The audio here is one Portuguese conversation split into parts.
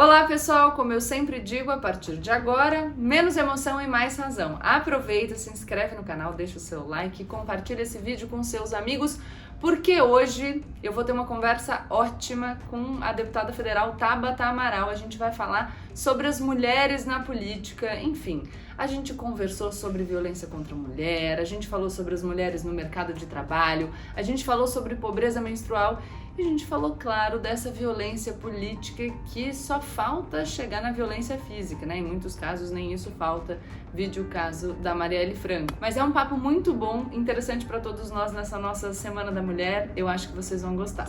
Olá pessoal, como eu sempre digo, a partir de agora, menos emoção e mais razão. Aproveita, se inscreve no canal, deixa o seu like e compartilha esse vídeo com seus amigos, porque hoje eu vou ter uma conversa ótima com a deputada federal Tabata Amaral. A gente vai falar sobre as mulheres na política, enfim. A gente conversou sobre violência contra a mulher, a gente falou sobre as mulheres no mercado de trabalho, a gente falou sobre pobreza menstrual e a gente falou, claro, dessa violência política que só falta chegar na violência física, né? Em muitos casos nem isso falta, vídeo o caso da Marielle Franco. Mas é um papo muito bom, interessante para todos nós nessa nossa Semana da Mulher, eu acho que vocês vão gostar.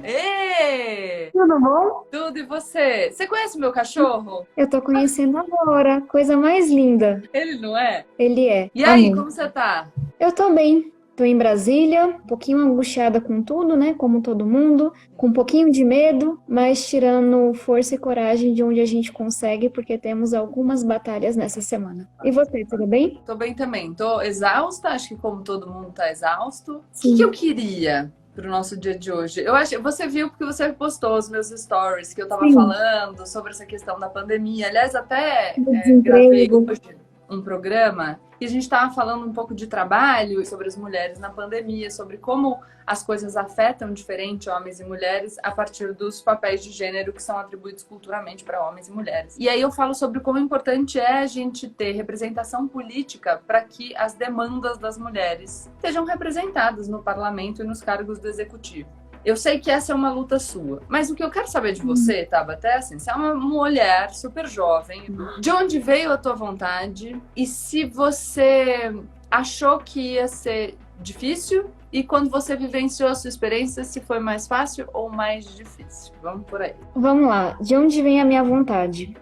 Ê! Tudo bom? Tudo e você? Você conhece o meu cachorro? Eu tô conhecendo agora, coisa mais linda. Ele não é? Ele é. E aí, Amo. como você tá? Eu tô bem. Tô em Brasília, um pouquinho angustiada com tudo, né? Como todo mundo, com um pouquinho de medo, mas tirando força e coragem de onde a gente consegue, porque temos algumas batalhas nessa semana. E você, tudo bem? Tô bem também. Tô exausta, acho que como todo mundo tá exausto. O Sim. que eu queria pro nosso dia de hoje? Eu acho, você viu porque você postou os meus stories que eu tava Sim. falando sobre essa questão da pandemia. Aliás, até Do gravei desemprego. hoje um programa e a gente estava falando um pouco de trabalho, sobre as mulheres na pandemia, sobre como as coisas afetam diferente homens e mulheres a partir dos papéis de gênero que são atribuídos culturalmente para homens e mulheres. E aí eu falo sobre como importante é a gente ter representação política para que as demandas das mulheres sejam representadas no parlamento e nos cargos do executivo. Eu sei que essa é uma luta sua, mas o que eu quero saber de você, Tabata, é assim, você é uma mulher super jovem, de onde veio a tua vontade e se você achou que ia ser difícil e quando você vivenciou a sua experiência, se foi mais fácil ou mais difícil. Vamos por aí. Vamos lá, de onde vem a minha vontade?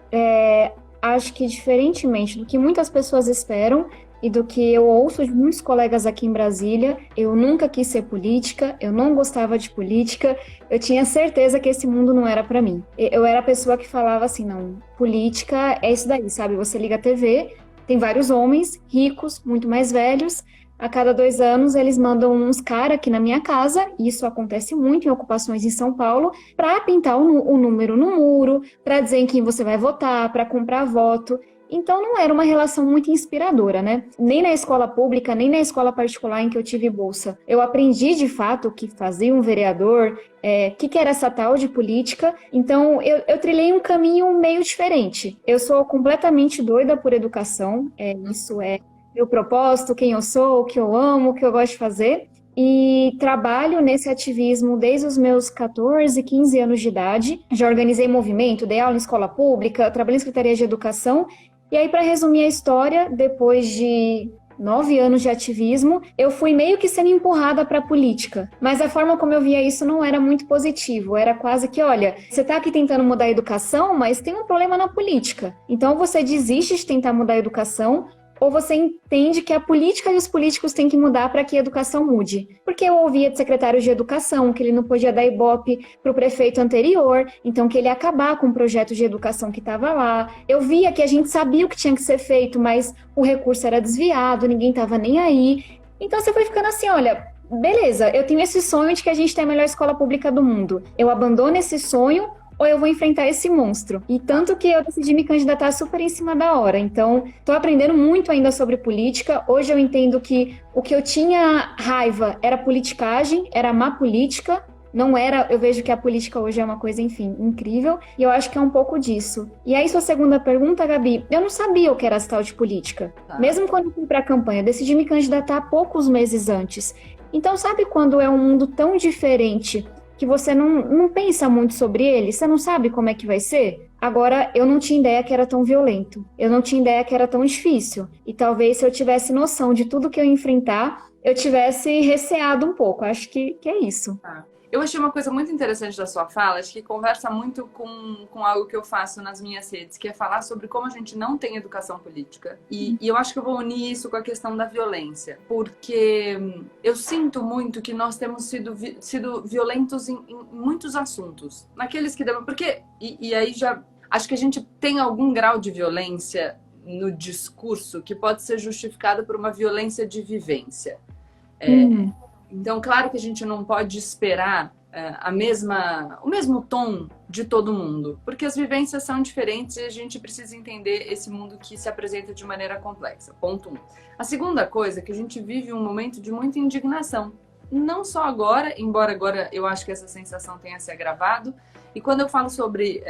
Acho que diferentemente do que muitas pessoas esperam e do que eu ouço de muitos colegas aqui em Brasília, eu nunca quis ser política, eu não gostava de política, eu tinha certeza que esse mundo não era para mim. Eu era a pessoa que falava assim, não, política é isso daí, sabe? Você liga a TV, tem vários homens ricos, muito mais velhos, a cada 2 anos eles mandam uns caras aqui na minha casa, e isso acontece muito em ocupações em São Paulo, para pintar o número no muro, para dizer em quem você vai votar, para comprar voto. Então não era uma relação muito inspiradora, né? Nem na escola pública, nem na escola particular em que eu tive bolsa. Eu aprendi de fato o que fazia um vereador, o que era essa tal de política. Então eu trilhei um caminho meio diferente. Eu sou completamente doida por educação, isso é meu propósito, quem eu sou, o que eu amo, o que eu gosto de fazer. E trabalho nesse ativismo desde os meus 14, 15 anos de idade. Já organizei movimento, dei aula em escola pública, trabalhei em secretaria de educação. E aí, para resumir a história, depois de 9 anos de ativismo, eu fui meio que sendo empurrada para a política. Mas a forma como eu via isso não era muito positivo. Era quase que, olha, você está aqui tentando mudar a educação, mas tem um problema na política. Então você desiste de tentar mudar a educação, ou você entende que a política e os políticos têm que mudar para que a educação mude. Porque eu ouvia de secretários de educação que ele não podia dar ibope para o prefeito anterior, então que ele ia acabar com o projeto de educação que estava lá. Eu via que a gente sabia o que tinha que ser feito, mas o recurso era desviado, ninguém estava nem aí. Então você foi ficando assim, olha, beleza, eu tenho esse sonho de que a gente tem a melhor escola pública do mundo. Eu abandono esse sonho ou eu vou enfrentar esse monstro? E tanto que eu decidi me candidatar super em cima da hora. Então, tô aprendendo muito ainda sobre política. Hoje eu entendo que o que eu tinha raiva era politicagem, era má política. Não era, eu vejo que a política hoje é uma coisa, enfim, incrível. E eu acho que é um pouco disso. E aí, sua segunda pergunta, Gabi, eu não sabia o que era essa tal de política. Mesmo quando eu fui pra campanha, eu decidi me candidatar poucos meses antes. Então, sabe quando é um mundo tão diferente que você não pensa muito sobre ele, você não sabe como é que vai ser? Agora, eu não tinha ideia que era tão violento, eu não tinha ideia que era tão difícil, e talvez se eu tivesse noção de tudo que eu ia enfrentar, eu tivesse receado um pouco, acho que é isso. Eu achei uma coisa muito interessante da sua fala, acho que conversa muito com algo que eu faço nas minhas redes, que é falar sobre como a gente não tem educação política. E eu acho que eu vou unir isso com a questão da violência, porque eu sinto muito que nós temos sido violentos em muitos assuntos. Naqueles que devem... Porque, e aí já... Acho que a gente tem algum grau de violência no discurso que pode ser justificado por uma violência de vivência. Então, claro que a gente não pode esperar o mesmo tom de todo mundo, porque as vivências são diferentes e a gente precisa entender esse mundo que se apresenta de maneira complexa. Ponto 1. A segunda coisa é que a gente vive um momento de muita indignação. Não só agora, embora agora eu acho que essa sensação tenha se agravado. E quando eu falo sobre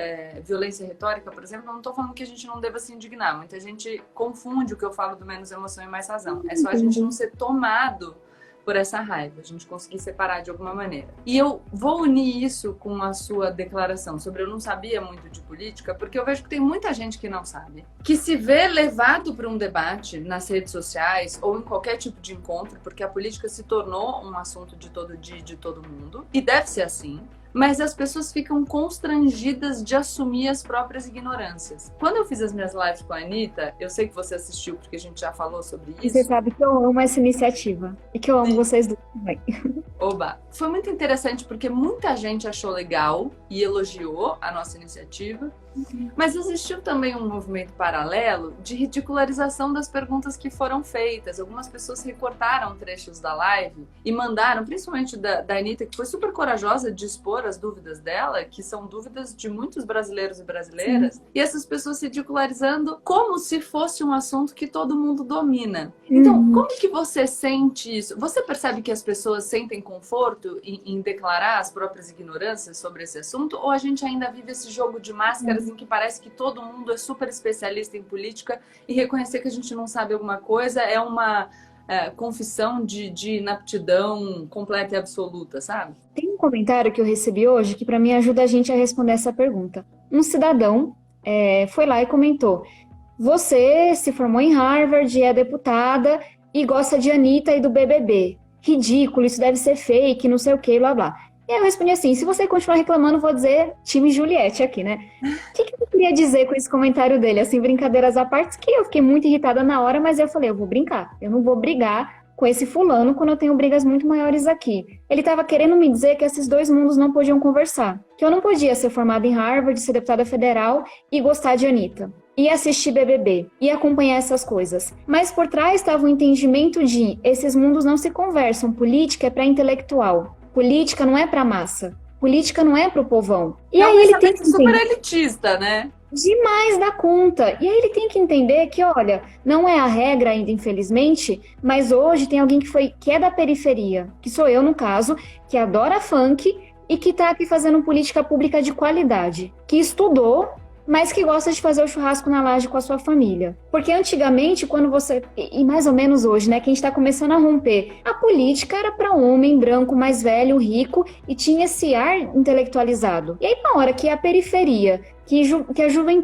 violência retórica, por exemplo, eu não estou falando que a gente não deva se indignar. Muita gente confunde o que eu falo do menos emoção e mais razão. É só a gente não ser tomado por essa raiva, a gente conseguir separar de alguma maneira. E eu vou unir isso com a sua declaração sobre eu não sabia muito de política, porque eu vejo que tem muita gente que não sabe, que se vê levado para um debate nas redes sociais ou em qualquer tipo de encontro, porque a política se tornou um assunto de todo dia e de todo mundo, e deve ser assim. Mas as pessoas ficam constrangidas de assumir as próprias ignorâncias. Quando eu fiz as minhas lives com a Anitta, eu sei que você assistiu porque a gente já falou sobre isso. Você sabe que eu amo essa iniciativa e que eu amo vocês dois também. Oba! Foi muito interessante porque muita gente achou legal e elogiou a nossa iniciativa, mas existiu também um movimento paralelo de ridicularização das perguntas que foram feitas. Algumas pessoas recortaram trechos da live e mandaram, principalmente da Anitta, que foi super corajosa de expor as dúvidas dela, que são dúvidas de muitos brasileiros e brasileiras, e essas pessoas ridicularizando como se fosse um assunto que todo mundo domina. Então, como que você sente isso? Você percebe que as pessoas sentem conforto em declarar as próprias ignorâncias sobre esse assunto? Ou a gente ainda vive esse jogo de máscaras em que parece que todo mundo é super especialista em política e reconhecer que a gente não sabe alguma coisa é uma confissão de inaptidão completa e absoluta, sabe? Tem um comentário que eu recebi hoje que para mim ajuda a gente a responder essa pergunta. Um cidadão foi lá e comentou: você se formou em Harvard, é deputada e gosta de Anitta e do BBB. Ridículo, isso deve ser fake, não sei o que, blá blá. E aí eu respondi assim: se você continuar reclamando, vou dizer time Juliette aqui, né? O que eu queria dizer com esse comentário dele? Assim, brincadeiras à parte, que eu fiquei muito irritada na hora, mas eu falei, eu vou brincar. Eu não vou brigar com esse fulano quando eu tenho brigas muito maiores aqui. Ele estava querendo me dizer que esses dois mundos não podiam conversar. Que eu não podia ser formada em Harvard, ser deputada federal e gostar de Anitta. E assistir BBB, e acompanhar essas coisas. Mas por trás estava o entendimento de esses mundos não se conversam, política é para intelectual. Política não é pra massa. Política não é pro povão. E aí ele tem que super elitista, né? Demais da conta. E aí ele tem que entender que, olha, não é a regra ainda, infelizmente, mas hoje tem alguém que é da periferia, que sou eu no caso, que adora funk e que tá aqui fazendo política pública de qualidade, que estudou, mas que gosta de fazer o churrasco na laje com a sua família. Porque antigamente, quando você... E mais ou menos hoje, né? Que a gente tá começando a romper. A política era para homem branco, mais velho, rico, e tinha esse ar intelectualizado. E aí, na hora que a periferia,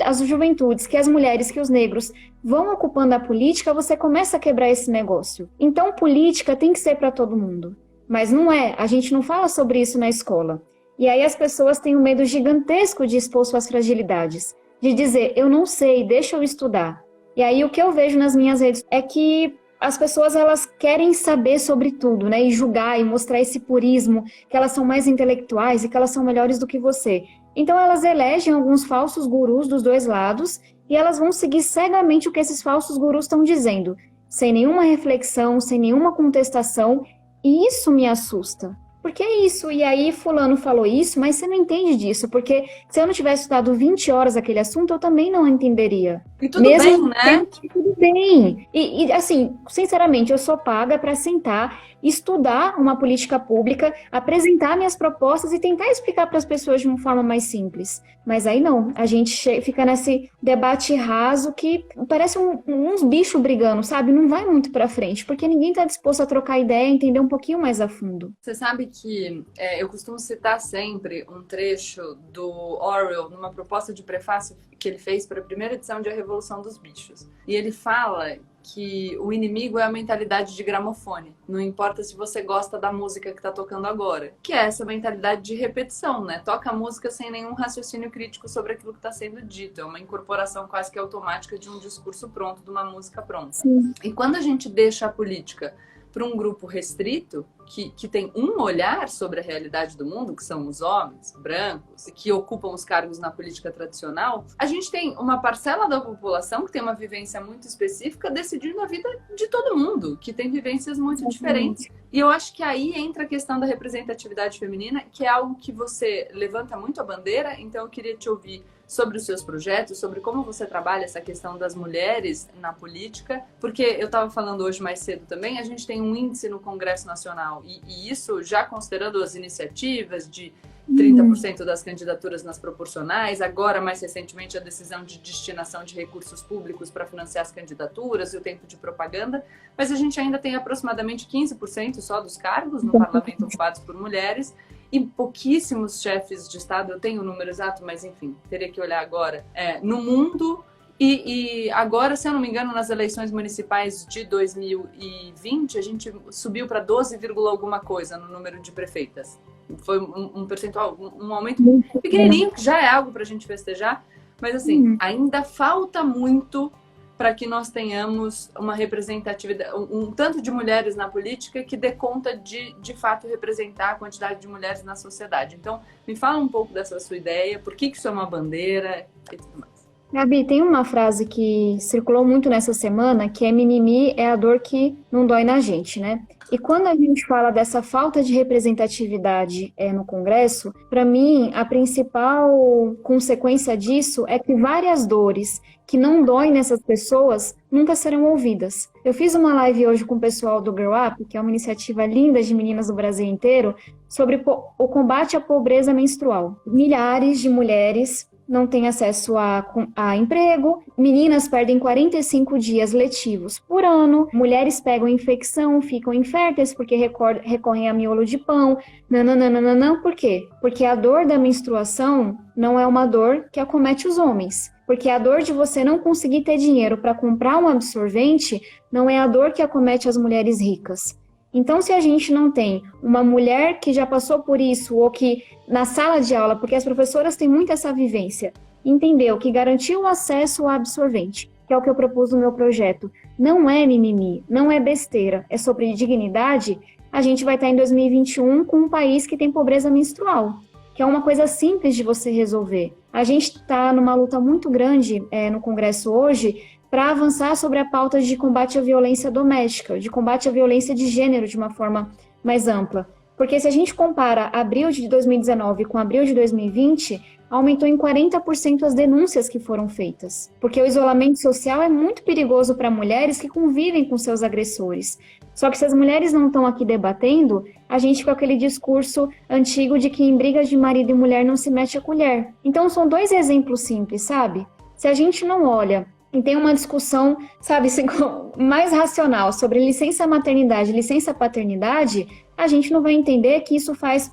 as juventudes, que as mulheres, que os negros vão ocupando a política, você começa a quebrar esse negócio. Então, política tem que ser para todo mundo. Mas não é. A gente não fala sobre isso na escola. E aí as pessoas têm um medo gigantesco de expor suas fragilidades, de dizer, eu não sei, deixa eu estudar. E aí o que eu vejo nas minhas redes é que as pessoas, elas querem saber sobre tudo, né? E julgar e mostrar esse purismo, que elas são mais intelectuais e que elas são melhores do que você. Então elas elegem alguns falsos gurus dos dois lados e elas vão seguir cegamente o que esses falsos gurus estão dizendo, sem nenhuma reflexão, sem nenhuma contestação, e isso me assusta. Porque é isso, e aí fulano falou isso, mas você não entende disso, porque se eu não tivesse estudado 20 horas aquele assunto, eu também não entenderia. E tudo bem, né? Tudo bem. E assim, sinceramente, eu sou paga para sentar, estudar uma política pública, apresentar minhas propostas e tentar explicar para as pessoas de uma forma mais simples. Mas aí não, a gente fica nesse debate raso que parece uns bichos brigando, sabe? Não vai muito para frente, porque ninguém está disposto a trocar ideia e entender um pouquinho mais a fundo. Você sabe que eu costumo citar sempre um trecho do Orwell numa proposta de prefácio que ele fez para a primeira edição de A Revolução dos Bichos. E ele fala que o inimigo é a mentalidade de gramofone. Não importa se você gosta da música que está tocando agora. Que é essa mentalidade de repetição, né? Toca a música sem nenhum raciocínio crítico sobre aquilo que está sendo dito. É uma incorporação quase que automática de um discurso pronto, de uma música pronta. Sim. E quando a gente deixa a política para um grupo restrito, que tem um olhar sobre a realidade do mundo, que são os homens brancos, que ocupam os cargos na política tradicional, a gente tem uma parcela da população que tem uma vivência muito específica decidindo a vida de todo mundo, que tem vivências muito diferentes. E eu acho que aí entra a questão da representatividade feminina, que é algo que você levanta muito a bandeira, então eu queria te ouvir sobre os seus projetos, sobre como você trabalha essa questão das mulheres na política, porque eu estava falando hoje mais cedo também, a gente tem um índice no Congresso Nacional, e isso já considerando as iniciativas de 30% das candidaturas nas proporcionais, agora mais recentemente a decisão de destinação de recursos públicos para financiar as candidaturas e o tempo de propaganda, mas a gente ainda tem aproximadamente 15% só dos cargos no parlamento ocupados por mulheres, e pouquíssimos chefes de Estado, eu tenho o número exato, mas enfim, teria que olhar agora, no mundo. E agora, se eu não me engano, nas eleições municipais de 2020, a gente subiu para 12, alguma coisa no número de prefeitas. Foi um percentual, um aumento pequenininho, que já é algo para a gente festejar, mas assim, ainda falta muito para que nós tenhamos uma representatividade, um tanto de mulheres na política que dê conta de fato representar a quantidade de mulheres na sociedade. Então, me fala um pouco dessa sua ideia, por que isso é uma bandeira e tudo mais. Gabi, tem uma frase que circulou muito nessa semana, que é mimimi é a dor que não dói na gente, né? E quando a gente fala dessa falta de representatividade no Congresso, para mim, a principal consequência disso é que várias dores que não doem nessas pessoas nunca serão ouvidas. Eu fiz uma live hoje com o pessoal do Girl Up, que é uma iniciativa linda de meninas do Brasil inteiro, sobre o combate à pobreza menstrual. Milhares de mulheres não têm acesso a emprego, meninas perdem 45 dias letivos por ano, mulheres pegam infecção, ficam inférteis porque recorrem a miolo de pão, nananana. Por quê? Porque a dor da menstruação não é uma dor que acomete os homens. Porque a dor de você não conseguir ter dinheiro para comprar um absorvente não é a dor que acomete as mulheres ricas. Então, se a gente não tem uma mulher que já passou por isso, ou que na sala de aula, porque as professoras têm muito essa vivência, entendeu que garantir o acesso ao absorvente, que é o que eu propus no meu projeto, não é mimimi, não é besteira, é sobre dignidade, a gente vai estar em 2021 com um país que tem pobreza menstrual, que é uma coisa simples de você resolver. A gente está numa luta muito grande no Congresso hoje, para avançar sobre a pauta de combate à violência doméstica, de combate à violência de gênero de uma forma mais ampla. Porque se a gente compara abril de 2019 com abril de 2020, aumentou em 40% as denúncias que foram feitas. Porque o isolamento social é muito perigoso para mulheres que convivem com seus agressores. Só que se as mulheres não estão aqui debatendo, a gente fica com aquele discurso antigo de que em brigas de marido e mulher não se mete a colher. Então são dois exemplos simples, sabe? Se a gente não olha e tem uma discussão, sabe, mais racional sobre licença maternidade, licença paternidade, a gente não vai entender que isso faz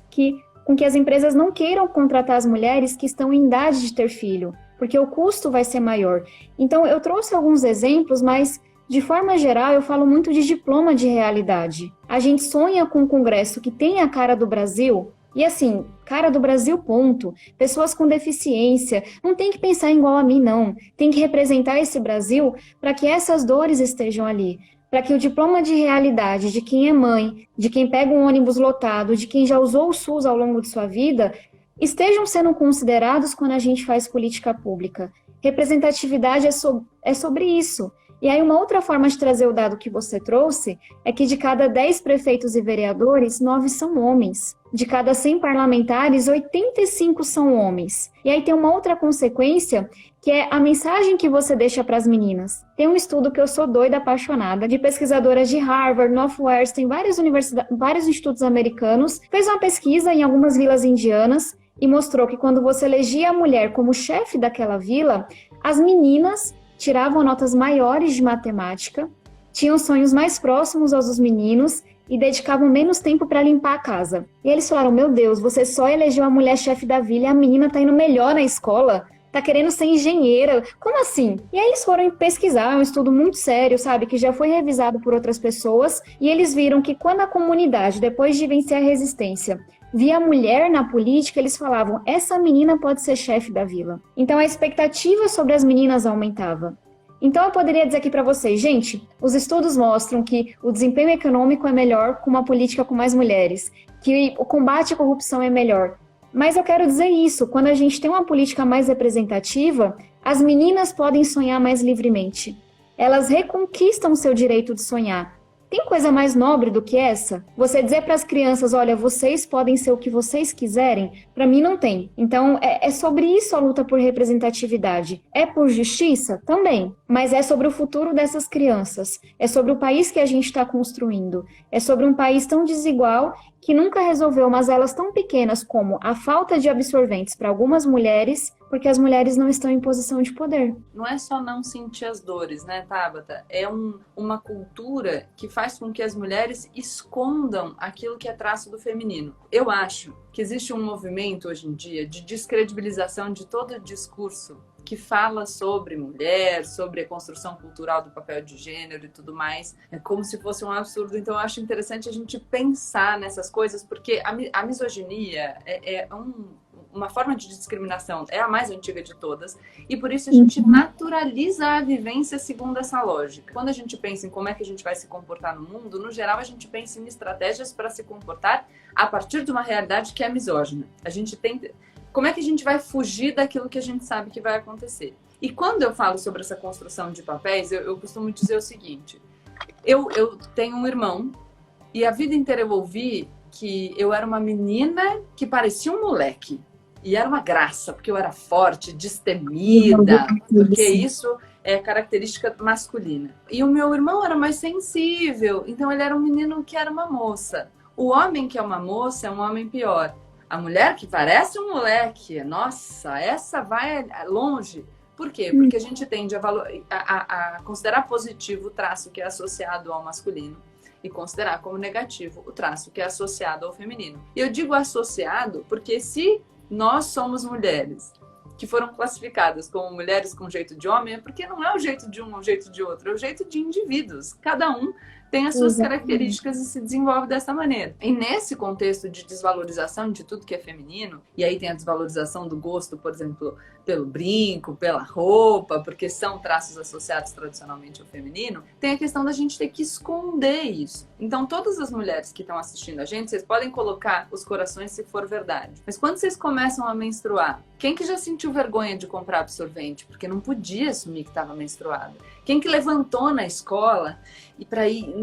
com que as empresas não queiram contratar as mulheres que estão em idade de ter filho, porque o custo vai ser maior. Então, eu trouxe alguns exemplos, mas, de forma geral, eu falo muito de diploma de realidade. A gente sonha com um congresso que tem a cara do Brasil. E assim, cara do Brasil, ponto. Pessoas com deficiência, não tem que pensar igual a mim, não. Tem que representar esse Brasil para que essas dores estejam ali. Para que o diploma de realidade de quem é mãe, de quem pega um ônibus lotado, de quem já usou o SUS ao longo de sua vida, estejam sendo considerados quando a gente faz política pública. Representatividade é sobre isso. E aí uma outra forma de trazer o dado que você trouxe é que de cada 10 prefeitos e vereadores, 9 são homens. De cada 100 parlamentares, 85 são homens. E aí tem uma outra consequência, que é a mensagem que você deixa para as meninas. Tem um estudo que eu sou doida, apaixonada, de pesquisadoras de Harvard, Northwestern, vários institutos americanos, fez uma pesquisa em algumas vilas indianas e mostrou que quando você elegia a mulher como chefe daquela vila, as meninas tiravam notas maiores de matemática, tinham sonhos mais próximos aos dos meninos e dedicavam menos tempo para limpar a casa. E eles falaram, meu Deus, você só elegeu a mulher chefe da vila e a menina tá indo melhor na escola, tá querendo ser engenheira, como assim? E aí eles foram pesquisar, é um estudo muito sério, sabe, que já foi revisado por outras pessoas, e eles viram que quando a comunidade, depois de vencer a resistência, via a mulher na política, eles falavam, essa menina pode ser chefe da vila. Então a expectativa sobre as meninas aumentava. Então eu poderia dizer aqui para vocês, gente, os estudos mostram que o desempenho econômico é melhor com uma política com mais mulheres, que o combate à corrupção é melhor. Mas eu quero dizer isso, quando a gente tem uma política mais representativa, as meninas podem sonhar mais livremente. Elas reconquistam o seu direito de sonhar. Tem coisa mais nobre do que essa? Você dizer para as crianças, olha, vocês podem ser o que vocês quiserem? Para mim não tem. Então, é sobre isso a luta por representatividade. É por justiça? Também. Mas é sobre o futuro dessas crianças. É sobre o país que a gente está construindo. É sobre um país tão desigual que nunca resolveu mazelas tão pequenas como a falta de absorventes para algumas mulheres, porque as mulheres não estão em posição de poder. Não é só não sentir as dores, né, Tabata? É uma cultura que faz com que as mulheres escondam aquilo que é traço do feminino. Eu acho que existe um movimento hoje em dia de descredibilização de todo o discurso que fala sobre mulher, sobre a construção cultural do papel de gênero e tudo mais, é como se fosse um absurdo. Então eu acho interessante a gente pensar nessas coisas, porque a misoginia uma forma de discriminação, é a mais antiga de todas, e por isso a gente naturaliza a vivência segundo essa lógica. Quando a gente pensa em como é que a gente vai se comportar no mundo, no geral a gente pensa em estratégias para se comportar a partir de uma realidade que é misógina. A gente tenta... Como é que a gente vai fugir daquilo que a gente sabe que vai acontecer? E quando eu falo sobre essa construção de papéis, eu costumo dizer o seguinte, eu tenho um irmão, e a vida inteira eu ouvi que eu era uma menina que parecia um moleque. E era uma graça, porque eu era forte, destemida, porque isso é característica masculina. E o meu irmão era mais sensível, então ele era um menino que era uma moça. O homem que é uma moça é um homem pior. A mulher que parece um moleque, nossa, essa vai longe. Por quê? Porque a gente tende a considerar positivo o traço que é associado ao masculino e considerar como negativo o traço que é associado ao feminino. E eu digo associado porque se nós somos mulheres que foram classificadas como mulheres com jeito de homem, é porque não é o jeito de um ou o jeito de outro, é o jeito de indivíduos. Cada um tem as suas características e se desenvolve dessa maneira. E nesse contexto de desvalorização de tudo que é feminino, e aí tem a desvalorização do gosto, por exemplo, pelo brinco, pela roupa, porque são traços associados tradicionalmente ao feminino, tem a questão da gente ter que esconder isso. Então, todas as mulheres que estão assistindo a gente, vocês podem colocar os corações se for verdade. Mas quando vocês começam a menstruar, quem que já sentiu vergonha de comprar absorvente? Porque não podia assumir que estava menstruada. Quem que levantou na escola e para ir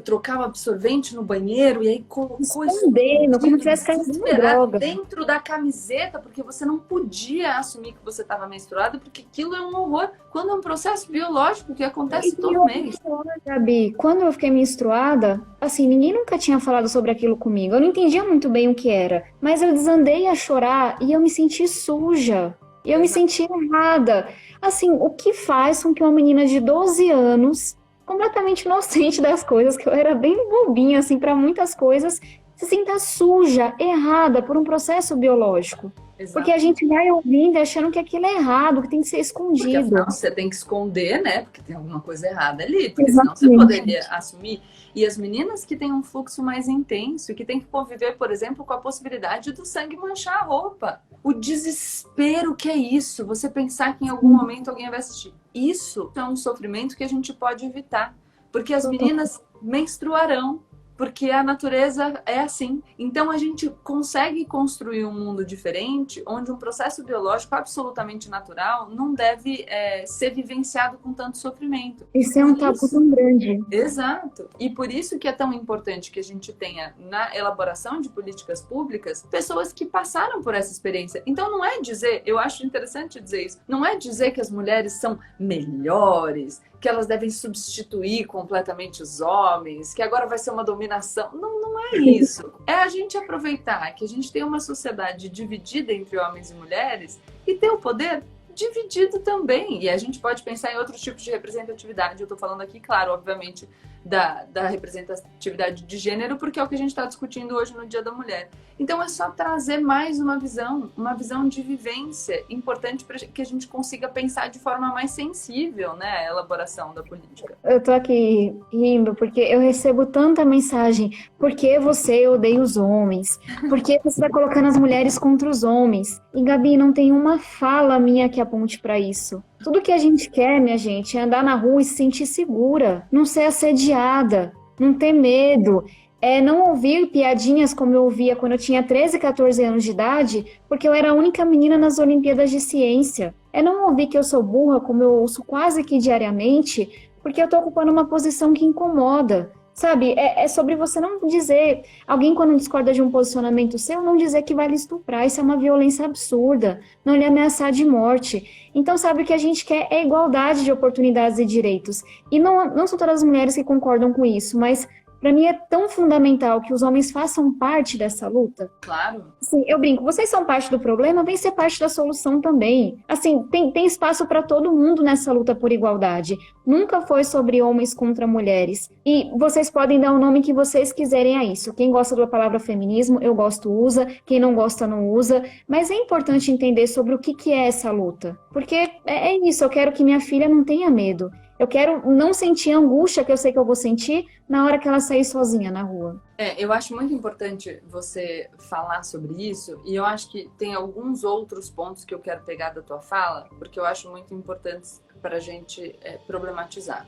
trocar o absorvente no banheiro e aí colocou escondendo, como se tivesse droga dentro da camiseta, porque você não podia assumir que você estava menstruada, porque aquilo é um horror. Quando é um processo biológico que acontece todo mês. Gabi, quando eu fiquei menstruada, assim, ninguém nunca tinha falado sobre aquilo comigo. Eu não entendia muito bem o que era, mas eu desandei a chorar e eu me senti suja. E eu me senti errada. Assim, o que faz com que uma menina de 12 anos, completamente inocente das coisas, que eu era bem bobinha, assim, para muitas coisas, se sinta suja, errada, por um processo biológico? Exato. Porque a gente vai ouvindo achando que aquilo é errado, que tem que ser escondido. Porque afinal você tem que esconder, né? Porque tem alguma coisa errada ali, porque senão você poderia assumir. E as meninas que têm um fluxo mais intenso e que têm que conviver, por exemplo, com a possibilidade do sangue manchar a roupa. O desespero que é isso, você pensar que em algum momento alguém vai assistir. Isso é um sofrimento que a gente pode evitar, porque as meninas menstruarão, porque a natureza é assim. Então a gente consegue construir um mundo diferente, onde um processo biológico absolutamente natural não deve ser vivenciado com tanto sofrimento. Isso é um tabu tão grande. Exato. E por isso que é tão importante que a gente tenha na elaboração de políticas públicas pessoas que passaram por essa experiência. Então não é dizer, eu acho interessante dizer isso, não é dizer que as mulheres são melhores, que elas devem substituir completamente os homens, que agora vai ser uma dominação. Não, não é isso. É a gente aproveitar que a gente tem uma sociedade dividida entre homens e mulheres e ter o poder dividido também. E a gente pode pensar em outros tipos de representatividade. Eu estou falando aqui, claro, obviamente, da representatividade de gênero, porque é o que a gente está discutindo hoje no Dia da Mulher. Então é só trazer mais uma visão de vivência importante para que a gente consiga pensar de forma mais sensível, né, a elaboração da política. Eu tô aqui rindo porque eu recebo tanta mensagem: por que você odeia os homens? Por que você está colocando as mulheres contra os homens? E Gabi, não tem uma fala minha que aponte para isso. Tudo que a gente quer, minha gente, é andar na rua e se sentir segura, não ser assediada, não ter medo, é não ouvir piadinhas como eu ouvia quando eu tinha 13, 14 anos de idade, porque eu era a única menina nas Olimpíadas de Ciência. É não ouvir que eu sou burra, como eu ouço quase que diariamente, porque eu estou ocupando uma posição que incomoda. Sabe, é sobre você não dizer, alguém quando discorda de um posicionamento seu, não dizer que vai lhe estuprar, isso é uma violência absurda, não lhe ameaçar de morte. Então, sabe, o que a gente quer é igualdade de oportunidades e direitos. E não são todas as mulheres que concordam com isso, mas para mim é tão fundamental que os homens façam parte dessa luta. Claro. Sim, eu brinco, vocês são parte do problema, vem ser parte da solução também. Assim, tem espaço para todo mundo nessa luta por igualdade. Nunca foi sobre homens contra mulheres. E vocês podem dar o nome que vocês quiserem a isso. Quem gosta da palavra feminismo, eu gosto, usa. Quem não gosta, não usa. Mas é importante entender sobre o que é essa luta. Porque é isso, eu quero que minha filha não tenha medo. Eu quero não sentir a angústia que eu sei que eu vou sentir na hora que ela sair sozinha na rua. Eu acho muito importante você falar sobre isso, e eu acho que tem alguns outros pontos que eu quero pegar da tua fala, porque eu acho muito importantes para a gente problematizar.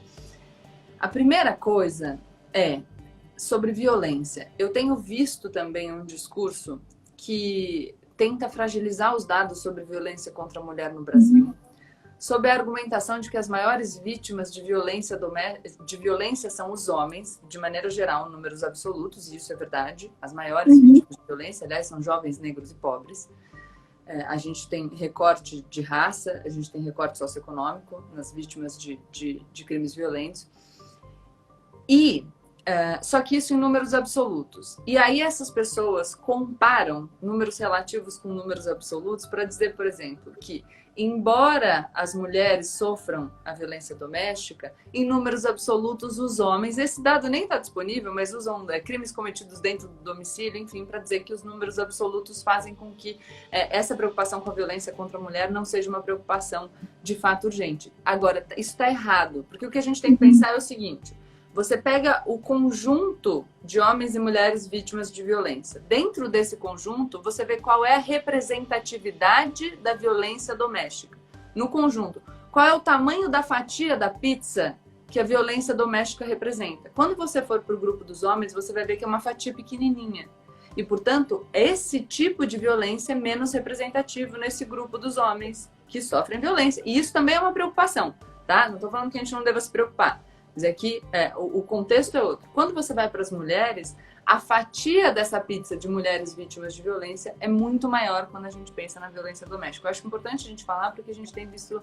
A primeira coisa é sobre violência. Eu tenho visto também um discurso que tenta fragilizar os dados sobre violência contra a mulher no Brasil, sob a argumentação de que as maiores vítimas de violência são os homens, de maneira geral, em números absolutos, e isso é verdade. As maiores vítimas de violência, aliás, são jovens negros e pobres. A gente tem recorte de raça, a gente tem recorte socioeconômico nas vítimas de crimes violentos. Só que isso em números absolutos. E aí essas pessoas comparam números relativos com números absolutos para dizer, por exemplo, que embora as mulheres sofram a violência doméstica, em números absolutos os homens, esse dado nem está disponível, mas usam crimes cometidos dentro do domicílio, enfim, para dizer que os números absolutos fazem com que essa preocupação com a violência contra a mulher não seja uma preocupação de fato urgente. Agora, isso está errado, porque o que a gente tem que pensar é o seguinte: você pega o conjunto de homens e mulheres vítimas de violência. Dentro desse conjunto, você vê qual é a representatividade da violência doméstica. No conjunto, qual é o tamanho da fatia da pizza que a violência doméstica representa. Quando você for para o grupo dos homens, você vai ver que é uma fatia pequenininha. E, portanto, esse tipo de violência é menos representativo nesse grupo dos homens que sofrem violência. E isso também é uma preocupação, tá? Não estou falando que a gente não deva se preocupar. Mas aqui o contexto é outro. Quando você vai para as mulheres, a fatia dessa pizza de mulheres vítimas de violência é muito maior quando a gente pensa na violência doméstica. Eu acho importante a gente falar porque a gente tem visto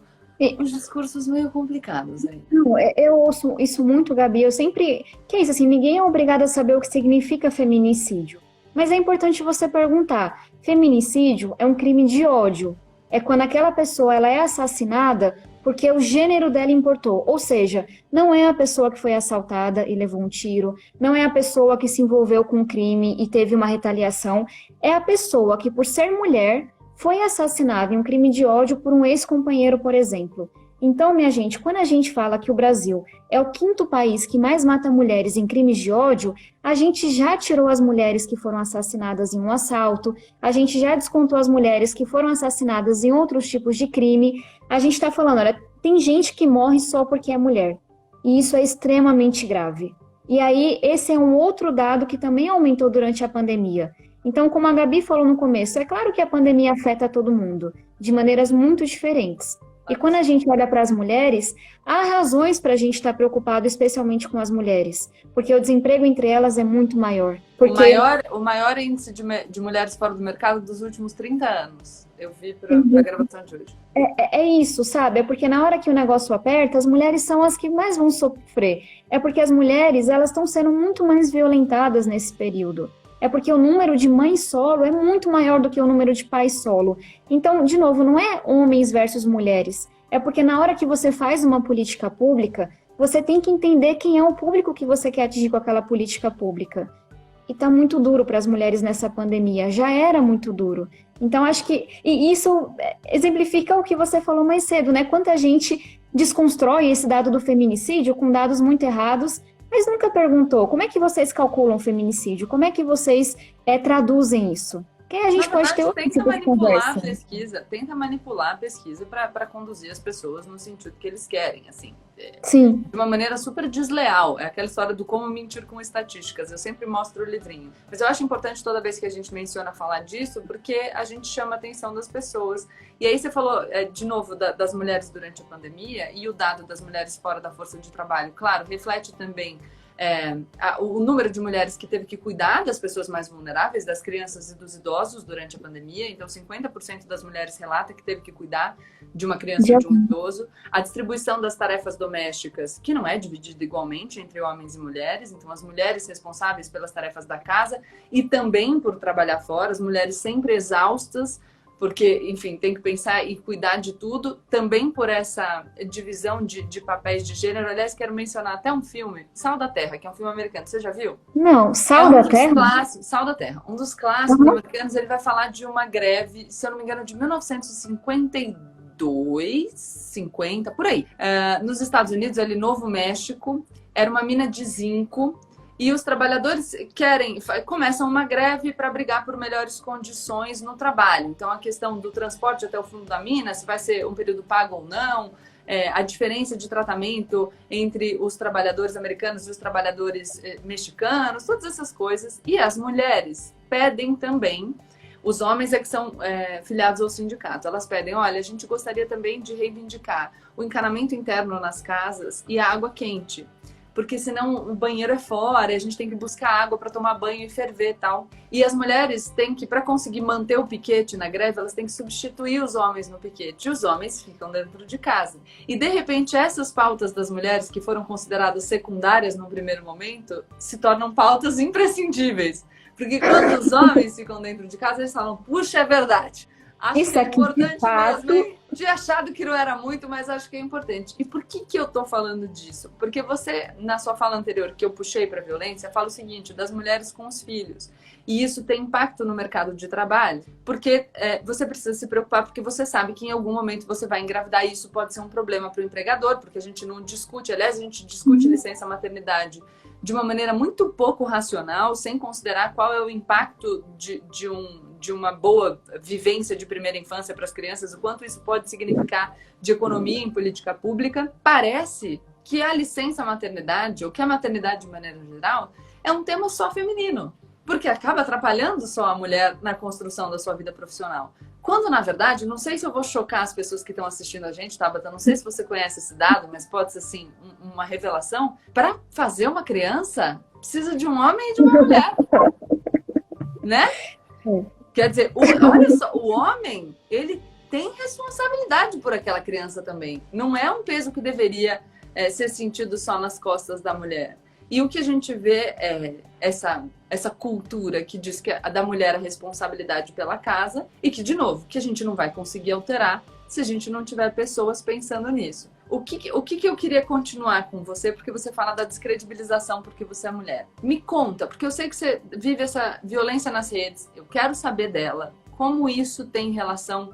uns discursos meio complicados aí. Não, eu ouço isso muito, Gabi. Eu sempre... Que é isso, assim, ninguém é obrigado a saber o que significa feminicídio. Mas é importante você perguntar. Feminicídio é um crime de ódio. É quando aquela pessoa ela é assassinada porque o gênero dela importou. Ou seja, não é a pessoa que foi assaltada e levou um tiro, não é a pessoa que se envolveu com um crime e teve uma retaliação, é a pessoa que, por ser mulher, foi assassinada em um crime de ódio por um ex-companheiro, por exemplo. Então, minha gente, quando a gente fala que o Brasil é o 5º país que mais mata mulheres em crimes de ódio, a gente já tirou as mulheres que foram assassinadas em um assalto, a gente já descontou as mulheres que foram assassinadas em outros tipos de crime. A gente está falando, olha, tem gente que morre só porque é mulher. E isso é extremamente grave. E aí, esse é um outro dado que também aumentou durante a pandemia. Então, como a Gabi falou no começo, é claro que a pandemia afeta todo mundo, de maneiras muito diferentes. E quando a gente olha para as mulheres, há razões para a gente estar preocupado, especialmente com as mulheres, porque o desemprego entre elas é muito maior. Porque... O maior índice de mulheres fora do mercado dos últimos 30 anos. Eu vi para a gravação de hoje. É isso, sabe? É porque na hora que o negócio aperta, as mulheres são as que mais vão sofrer. É porque as mulheres elas estão sendo muito mais violentadas nesse período. É porque o número de mães solo é muito maior do que o número de pais solo. Então, de novo, não é homens versus mulheres. É porque na hora que você faz uma política pública, você tem que entender quem é o público que você quer atingir com aquela política pública. E tá muito duro para as mulheres nessa pandemia. Já era muito duro. Então, acho que... E isso exemplifica o que você falou mais cedo, né? Quanta gente desconstrói esse dado do feminicídio com dados muito errados, mas nunca perguntou como é que vocês calculam o feminicídio, como é que vocês traduzem isso. Que a Na gente pode ter verdade, outro tipo de conversa. tenta manipular a pesquisa para conduzir as pessoas no sentido que eles querem, assim. Sim, De uma maneira super desleal. É aquela história do como mentir com estatísticas. Eu sempre mostro o livrinho. Mas eu acho importante toda vez que a gente menciona falar disso, porque a gente chama a atenção das pessoas. E aí você falou, de novo, das mulheres durante a pandemia e o dado das mulheres fora da força de trabalho. Claro, reflete também o número de mulheres que teve que cuidar das pessoas mais vulneráveis, das crianças e dos idosos durante a pandemia. Então, 50% das mulheres relata que teve que cuidar de uma criança e de um idoso. A distribuição das tarefas domésticas, que não é dividida igualmente entre homens e mulheres. Então, as mulheres responsáveis pelas tarefas da casa e também por trabalhar fora, as mulheres sempre exaustas, porque, enfim, tem que pensar e cuidar de tudo, também por essa divisão de papéis de gênero. Aliás, quero mencionar até um filme, Sal da Terra, que é um filme americano. Você já viu? não, Sal da Terra? Sal da Terra. Um dos clássicos americanos, ele vai falar de uma greve, se eu não me engano, de 1952, 50, por aí. Nos Estados Unidos, ali, Novo México, era uma mina de zinco. E os trabalhadores começam uma greve para brigar por melhores condições no trabalho. Então, a questão do transporte até o fundo da mina, se vai ser um período pago ou não, a diferença de tratamento entre os trabalhadores americanos e os trabalhadores mexicanos, todas essas coisas. E as mulheres pedem também, os homens é que são filiados ao sindicato, elas pedem, olha, a gente gostaria também de reivindicar o encanamento interno nas casas e a água quente. Porque senão o banheiro é fora, a gente tem que buscar água para tomar banho e ferver e tal. E as mulheres têm que, para conseguir manter o piquete na greve, elas têm que substituir os homens no piquete. E os homens ficam dentro de casa. E, de repente, essas pautas das mulheres, que foram consideradas secundárias num primeiro momento, se tornam pautas imprescindíveis. Porque quando os homens ficam dentro de casa, eles falam, puxa, é verdade. Acho Isso que é aqui, importante de fato, mesmo. Tinha achado que não era muito, mas acho que é importante. E por que eu tô falando disso? Porque você, na sua fala anterior, que eu puxei para violência, fala o seguinte, das mulheres com os filhos. E isso tem impacto no mercado de trabalho, porque você precisa se preocupar, porque você sabe que em algum momento você vai engravidar e isso pode ser um problema para o empregador, porque a gente não discute, aliás, a gente discute licença maternidade de uma maneira muito pouco racional, sem considerar qual é o impacto de uma boa vivência de primeira infância para as crianças, o quanto isso pode significar de economia em política pública. Parece que a licença maternidade, ou que a maternidade de maneira geral, é um tema só feminino, porque acaba atrapalhando só a mulher na construção da sua vida profissional. Quando, na verdade, não sei se eu vou chocar as pessoas que estão assistindo a gente, Tabata, não sei se você conhece esse dado, mas pode ser, assim, uma revelação. Para fazer uma criança, precisa de um homem e de uma mulher. Né? Quer dizer, olha só, o homem, ele tem responsabilidade por aquela criança também. Não é um peso que deveria ser sentido só nas costas da mulher. E o que a gente vê é essa cultura que diz que a da mulher a responsabilidade pela casa e que, de novo, que a gente não vai conseguir alterar se a gente não tiver pessoas pensando nisso. O que eu queria continuar com você, porque você fala da descredibilização porque você é mulher. Me conta, porque eu sei que você vive essa violência nas redes, eu quero saber dela, como isso tem relação...